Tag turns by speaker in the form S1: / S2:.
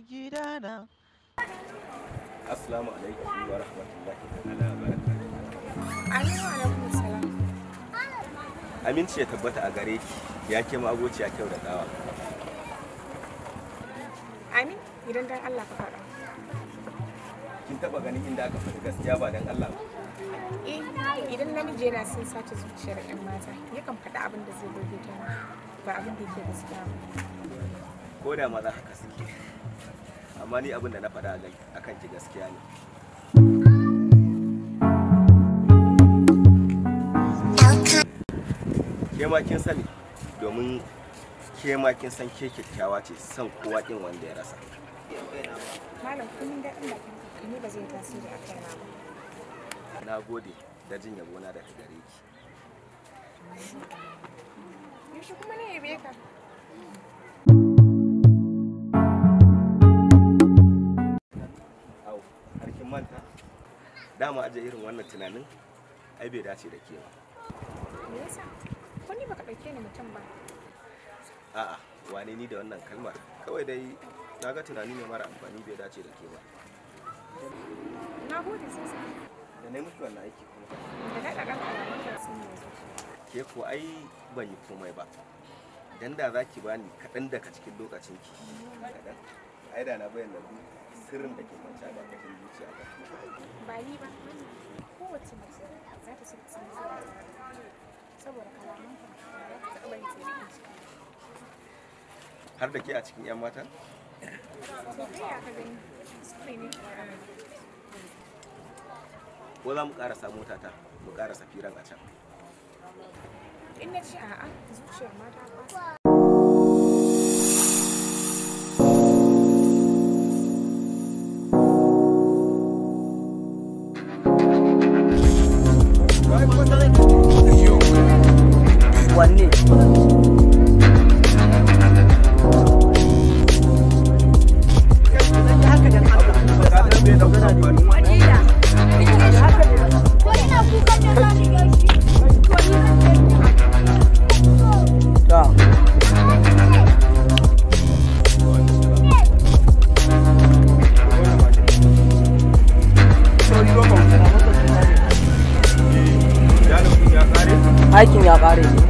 S1: gidana.
S2: Assalamu alaikum wa rahmatullahi ta'ala wa barakatuh.
S3: Alaikum salam.
S2: Aminci ya tabbata a gare ki, ya ke magociya kyau da tsawa.
S3: Amin, idan dan Allah ka faɗa.
S2: Kin taba ganin inda aka faɗi gaskiya ba dan Allah ba?
S3: Idan namiji yana son sace zuciyar 'yan mata, yakan faɗi abin da zai burge ta ba abin da yake gaskiya ba.
S2: Ko da maza haka suke. Amma ni abin da na faɗa a kan ki gaskiya ne. Ke ma kin sani, domin ke ma kin san ke kyakkyawa ce, son kowa kin wanda ya rasa.
S3: Malam kullum da Allah ka ni ba zai tasiri a kaina ba.
S2: Na gode da jin yabona daga gare ki.
S3: Yaushe kuma ne yabe ka?
S2: Au, har kin manta? Dama aje irin wannan tunanin ai bai dace da ke ba.
S3: Me yasa? Ko ni baka ɗauke ni mutum ba?
S2: A'a, wane ni da wannan kalmar? Kawai dai na ga tunani ne mara amfani bai dace da ke ba.
S3: Na gode sosai.
S2: Da na yi miki wannan aiki kuma.
S3: Da daɗa ɗan alamun da sun yi zuciya.
S2: Ke ko ai ban yi komai ba. Dan da za ki bani kaɗan daga cikin lokacin ki. Kaɗan. Ai da na bayyana duk sirrin da ke kwance a ƙarƙashin zuciya ta.
S3: Ba ni ba. Kowace mace za ta so ta san saboda kalamanka ba za ta taɓa yin tsere ciki.
S2: Har da ke a cikin 'yan mata?
S3: To kai ya ka gani? Kuskure ne ka
S2: Ko za mu ƙarasa motata mu ƙarasa firan a can?
S3: in na ce a'a zuciyar mata ba.
S4: Wanne? Aikin ya ƙare ne.